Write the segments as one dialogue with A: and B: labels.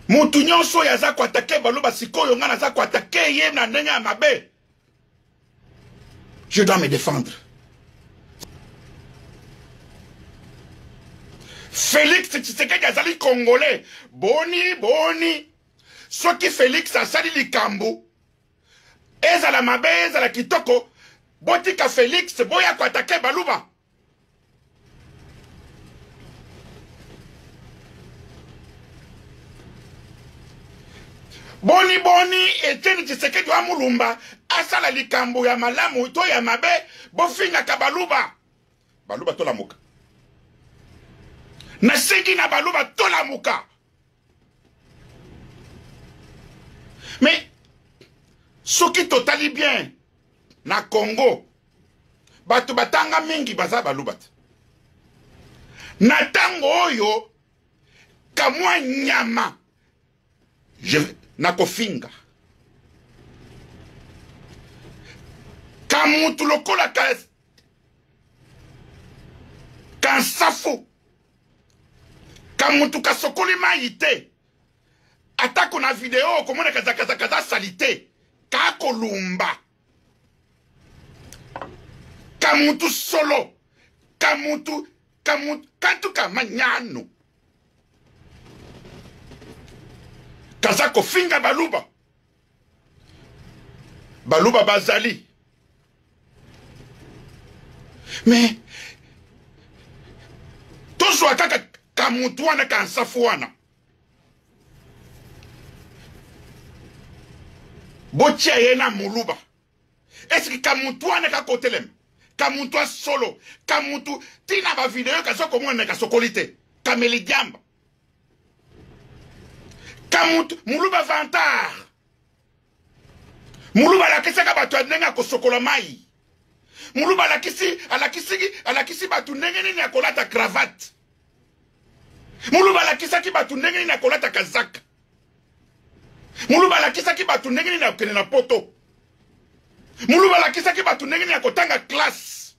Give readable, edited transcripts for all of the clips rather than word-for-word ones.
A: Mutu nyonso ya za kwatake baluba sikoyo nga na za kwatake ye na ndenge ya mabe. Je dois me défendre. Félix Tshisekedi azali congolais. Boni. Soki Félix asali likambo. Ezala mabe, ezala kitoko. Botika Félix boya kwatake baluba. Boni, Etienne Tshisekedi wa mulumba, asala likambo ya malamu, to ya mabe, bofinga ka baluba. Baluba to la muka. Nasengi na baluba to la muka. Mais, soki totali bien, na Congo, batu batanga mingi baza balubat. Na tango oyo, kamwa nyama. Nakofinga kamutu lokola kansafu kamutu kasokoli maite atako na video komona kaza salite kakolumba kamutu solo kamutu kantuka manyano Kazako finga baluba. Baluba bazali. Mais tozo akaka kamutuana kansafuana. Botia yena muluba. Est-ce que kamutuana kakotelem? Kamutua solo. Kamutu tina ba video kazoko mwana kasokolite. Kameli diamba. Kamut muluba vantar. Muluba la kisa kabatu adnenga kosokola mai. Muluba la kisi batu nengeni ni akolata cravate. Muluba la kisa ki batu nengeni ni akolata kazaka. Muluba la kisa ki batu nengeni ni akene na poto. Muluba la kisa ki batu nengeni ni akotanga classe.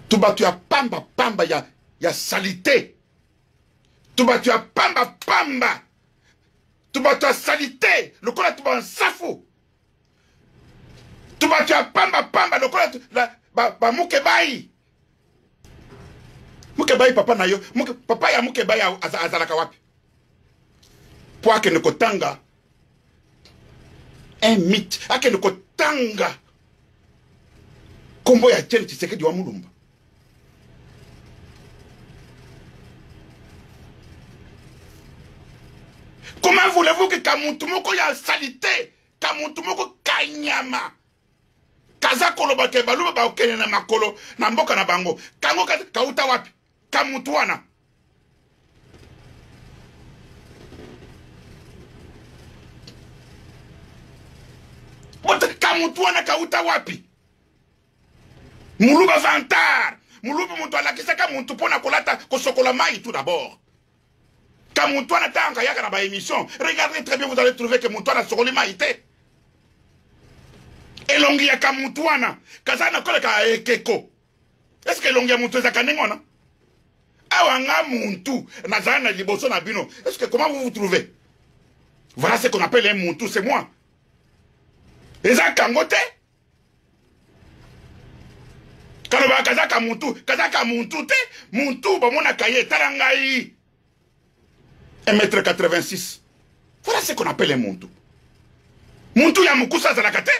A: Tubatu ya pamba ya salite. Tubatu ya pamba. Tubatu ya salite. Lokola tuba nsafu. Tubatu ya pamba. Lokola ba mukebai. Mukebai papa na yo. Papa ya mukebai azalaka wapi. Po ake nikotanga. Un mythe. Ake nikotanga. Kombo ya Etienne Tshisekedi wa mulumba. Comment voulez-vous que Kamutumoko ya salité, Kamutumoko kanyama, Kaza koloba ke baluba ba okene na makolo, na mboka na bango, kango kauta wapi, Kamutuana. Wote Kamutuana kauta wapi? Muluba vantar, muluba mutu alakisaka muntu pona kolata kosokola mai tout d'abord. Quand Moutouana tanga yaka na ba émission, regardez très bien, vous allez trouver que Moutouana sokoli maïté. Elongi ya ka Moutouana, kazana kole ka ekeko. Est-ce que elongi ya Moutou za kanengona? Awa nga Moutou, nazana liboso na bino. Est-ce que comment vous vous trouvez? Voilà ce qu'on appelle un Moutou, c'est moi. Et ça kangote? Kaloba kazaka Moutou te, Moutou ba mona kaye tarangai. 1m86. Voilà ce qu'on appelle un Muntu. Muntu ya mukusa zalakate.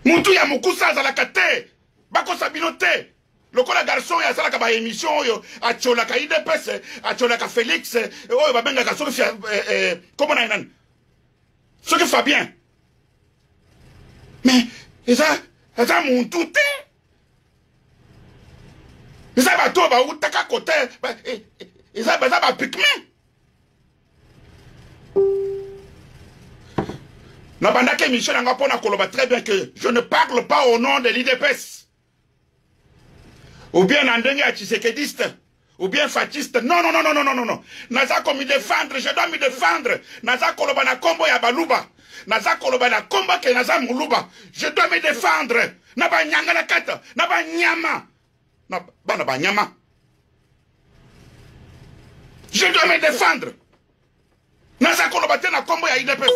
A: Muntu ya mukusa zalakate. Bako sabinote. Lokola garçon ya salaka ba émission oyo acholaka IDPS, acholaka Félix, oyo babenga ka soki comment na inan. Soki Fabien. Mais eza Muntu te. Eza bato ba utaka kote. Ils ont besoin de pigment. Nabandake Michel Angapona Koloba très bien que je ne parle pas au nom de l'IDPS. Ou bien Nandenge Tshisekediste. Ou bien fatiste. Non. Naza ko me défendre, je dois me défendre. Naza Koloba na kombo ya baluba. Naza Koloba na komba ke naza muluba. Je dois me défendre. Naba nyanga na kata. Naba nyama. Naba nyama. Je dois me défendre. Naza koloba te na kombo ya IDPS.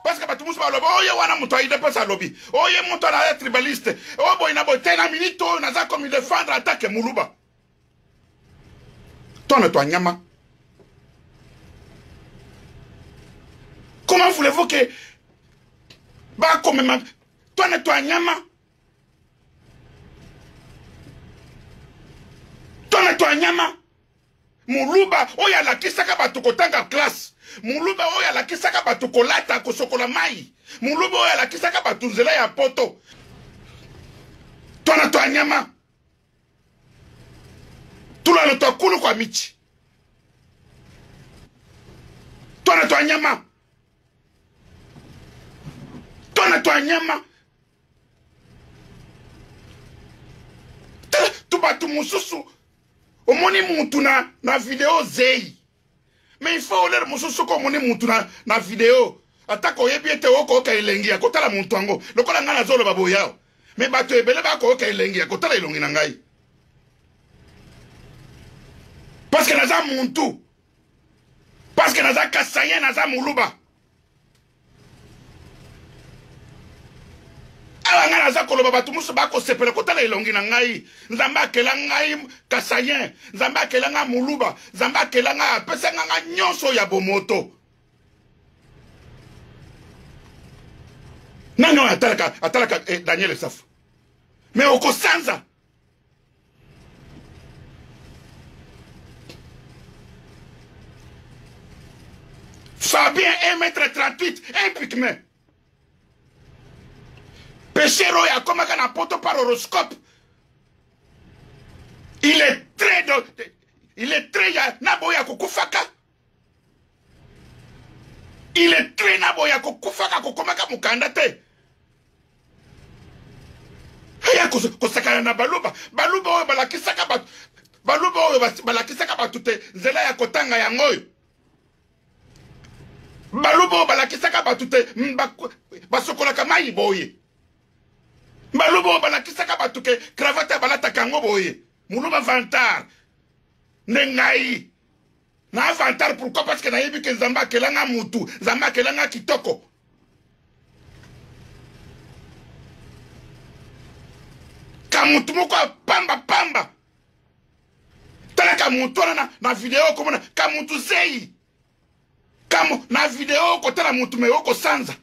A: Parce que batu musu ba loba oye wana muto IDPS alobi. Oye muto na tribaliste. O boy na boy te na minito naza comme défendre attaque Muluba. Tone toi nyama. Comment voulez-vous que ba comme ma tone toi nyama. Tone toi nyama. Muluba oya la kisaka batu kotanga classe. Muluba oya la kisaka batu kolata kosokola mai. Muluba oya la kisaka batu nzela ya poto. Tona to anyama. Tula lo to kulu kwa michi. Tona to anyama. Tona to anyama. Tu batu mususu. Omoni muntu na video zei. Mais il faut oler mususu ko omoni muntu na video. Atako oyebi ete oko ka elengi kotala muntu ango. Lokola ngana zolo babo yao. Mais bato ebele ba ko ka elengi kotala elongi na ngai. Parce que naza muntu. Parce que naza kasayen naza muluba. Awa ngana za koloba batu musu bako sepele kotala elongi na ngai. Nzamba akela ngai kasayen, nzamba akela nga muluba, nzamba akela nga pesa nga nyonso ya bomoto. Nano atalaka Daniel Safu. Mais oko sanza. Fabien 1m38, un pygmée. Péchero ya komaka na poto par horoscope. Il est très naboya kukufaka. Il est très naboya kukufaka kukomaka mukanda te. Haya kusakana na baluba. Baluba oyo balakisaka batu. Baluba oyo balakisaka batu te nzela ya kotanga ya ngoyo. Baluba oyo balakisaka batu te basokolaka mai boye. Baluba balakisaka batuke cravate balata kango boye. Muluba vantar. Nengai. Na vantar pourquoi? Parce que na yebi ke Zamba kelanga mutu, Zamba kelanga kitoko. Kamutu moko pamba. Tala kamutu na video komona kamutu zei. Kamu na video ko tala mutu me oko sanza.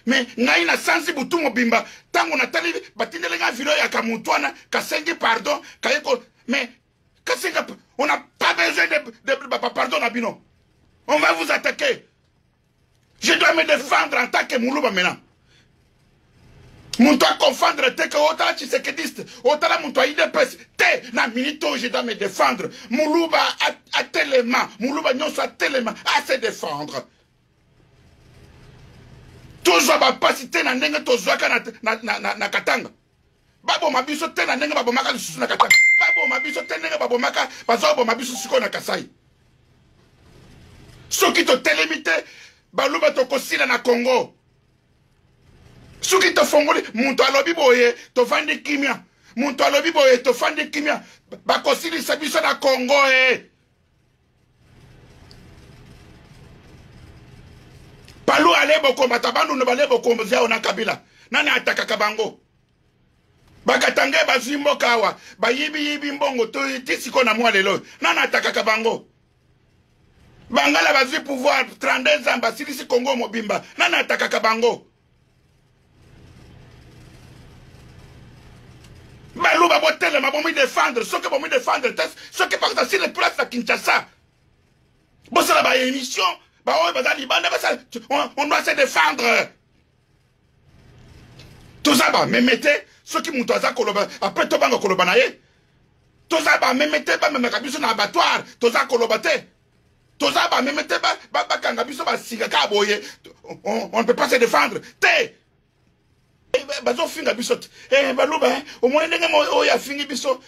A: Mais ngai na sansi butu mobimba tango na tali batindele nga video ya kamutuana kasengi pardon kayeko mais kasenga on n'a pas besoin de pardon na bino. On va vous attaquer. Je dois me défendre en tant que muluba maintenant. Muntu a confondre te que otala chisekediste, otala muntu a IDPS te na minito je dois me défendre. Muluba a tellement, muluba nyonso a tellement à se défendre. Toujours bapasi te na ndenge tozwaka na Katanga. Babo mabiso te na ndenge babo maka lisusu na Katanga. Babo mabiso te ndenge babo maka bazo mabiso siko na Kasai. Soki to telemite baluba to kosila na Congo. Soki to fongoli muntu alobi boye to vande kimia. Muntu alobi boye to vande kimia. Bakosili sabiso na Congo Palu alebo komata bandu no balebo komzao na Kabila. Nani atakaka bango? Bakatange bazimbo kawa. Bayibi mbongo to tisiko na mwa lelo. Nani atakaka bango? Bangala bazi pouvoir 32 ans basilisi Congo mobimba. Nani atakaka bango? Balu babotele mabomi défendre. Soke bomi défendre. Soke par exemple si les places à Kinshasa. Bossala ba émission. On doit se défendre. Tout ça, bah, me mettez, ceux qui m'ont koloba, après tout, bango koloba naye. Tout ça, bah, me mettez, bah, me mettez dans l'abattoir, tout ça, kolobate. Tout ça, bah, me mettez, bah, kangabiso, bah, sigaka, boye. On ne peut pas se défendre. Té. Bazo finga bisot. Balouba, au moins, il y a fini bisot.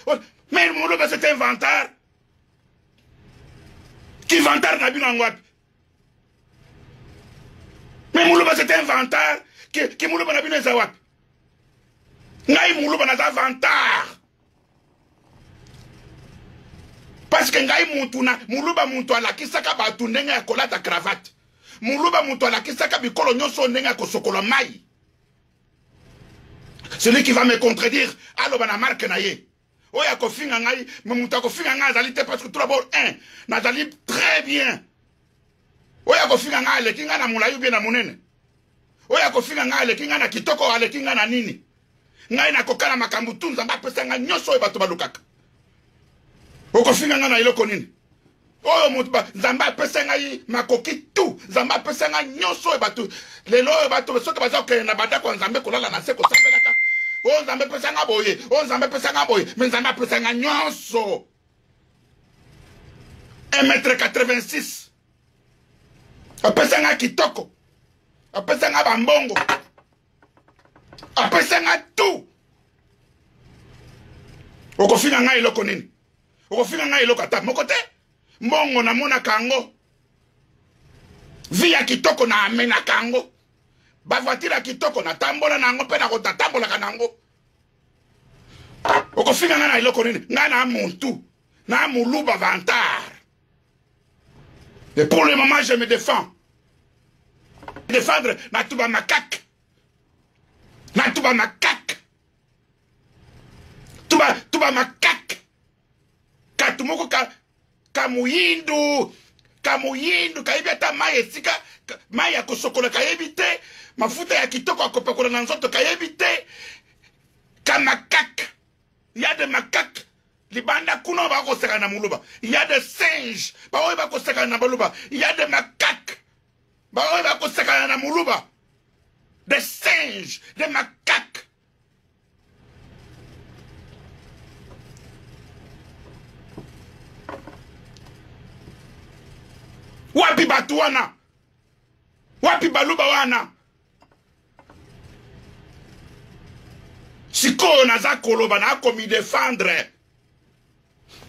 A: Mais le Moulouba, c'est un vantard. Qui vantard n'a bien en wap. Mais Moulouba c'est un vantard qui Moulouba n'a bien les awap. Naï Moulouba n'a pas vantard. Parce que ngai mutuna muluba muntu alakisaka batu ndenge ya kolata cravate. Muluba muntu alakisaka bikolo nyonso ndenge ya kosokola mai. Celui qui va me contredire, aloba na marque na ye. Oya kofinga ngai, mutu kofinga ngai azali te parce que tout d'abord nazali très bien. Oya kofinga ngai le kinga na mulayu bien na munene. Oya kofinga ngai le kinga na kitoko ale kinga na nini. Ngai na kokana makambu tunza mba pesa ngai nyonso e bato balukaka. Okofinga ngai na iloko nini? Oyo mutu ba nzamba pesa ngai makoki tu, nzamba pesa ngai nyonso e bato lelo e bato soka baza ko na bata ko nzambe kolala na se ko sambelaka. O nzambe pesa ngai boye, o nzambe pesa ngai boye, mais nzamba pesa ngai nyonso. 1m86. Apesa ngai kitoko. Apesa ngai bambongo. Apesa ngai tu. Okofinga ngai iloko nini? Okofinga ngai iloko ata moko te. Mbongo na mona kango. Via kitoko na amena kango. Bavatira kitoko na tambola nango pe na kota tambola kanango. Okofinga ngai na iloko nini? Ngai na muntu. Na muluba vantar. Et pour le moment, je me défends. Défendre Natouba Makak. Natouba Makak. Tuba Makak. Katumoko Kamuyindu. Kamuyindu. Kaibeta Maya Sika. Maya Kosokola Kayebite. Mafuta ya kitoko akopakola na nzoto Kayebite. Kamakak. Il y a des macaques. Libanda kuno bako seka na muluba. Il y a des singes. Baoy bako seka na baluba. Il y a des macaques. Baoy bako seka na muluba. Des singes, des macaques. Wapi batuana? Wapi baluba wana? Siko naza koloba na komi défendre.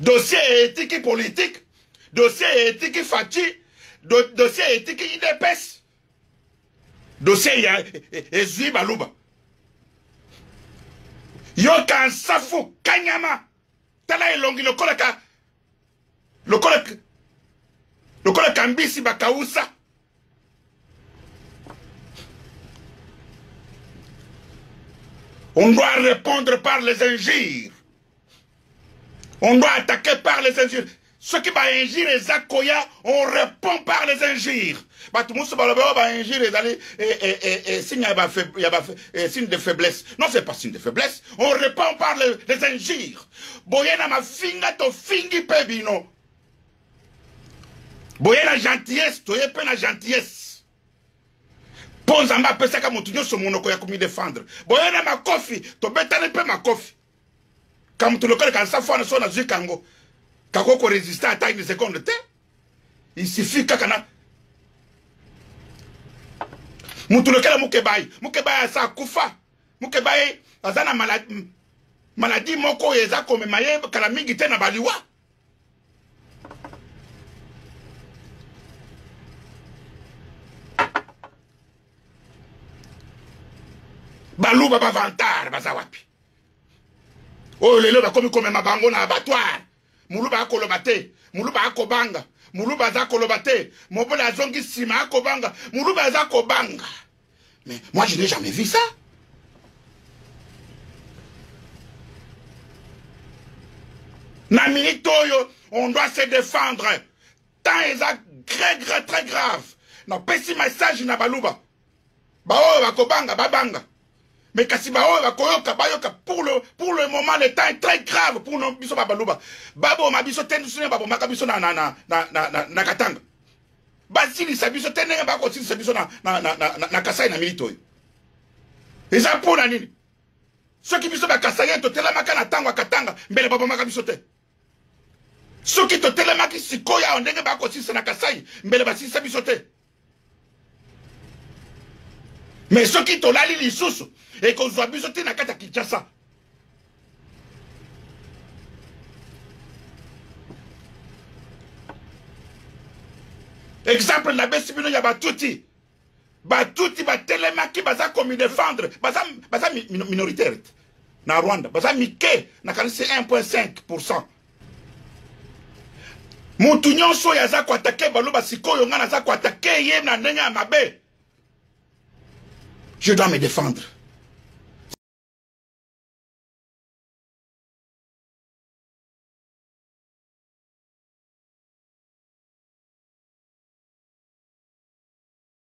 A: Dossier éthique et politique, dossier éthique et fachi, dossier éthique et IDPS, dossier Ezui Baluba. Yo kan safu kanyama, tala elongi le kola kambisi bakausa. On doit répondre par les injures. On doit attaquer par les injures. Ceux qui vont injure les akoya, on répond par les injures. Signe de faiblesse. Non, c'est pas signe de faiblesse. On répond par les injures. Boyena ma finga to fingi pebino. Boyena gentillesse, to yepe na gentillesse. Ponzamba pesaka motunyo so monoko ya komi défendre. Boyena ma kofi, to betane pe ma kofi. Quand tu le connais, quand ça fait un son à Zikango, quand on résiste à taille de seconde, il suffit qu'à Kana. Moutoulekel Moukebaï, Moukebaï sa Koufa, Moukebaï, Azana maladie moko eza comme maye, Kalamigi tena baliwa. Balou baba vantar, bazawapi. Oh, les lèvres comme mabango na abattoir. Muluba akolobate, muluba akobanga, muluba za kolobate, mobola zongi sima akobanga, muluba za kobanga. Mais moi je n'ai jamais vu ça. Na minute oyo, on doit se défendre. Tant est très grave. Na pesi message na baluba. Ba oyo bakobanga babanga. Mais pour le moment, le temps est très grave pour nos biso babaluba. Babo ma biso tenusune babo makabiso na katanga. Basili sa biso tenenge bako sili sa biso na kasai na milito. Eza pour na nini? Ceux qui biso ba kasai to telemaka na tango katanga mbele babo makabiso te. Ceux qui to telemaki sikoya ondenge bako sili na kasai mbele basili sa biso te. Mais ceux qui te lali lisusu et qu'on soit bisoté na kata Kinshasa. Exemple la besibino ya batuti. Batuti batelemaki baza komi défendre, baza minoritaire na Rwanda, baza mike na 1.5%. Mutu nyonso ya za ko attaquer baloba sikoyo nga na za ko attaquer ye na ndenge ya mabe. Je dois me défendre.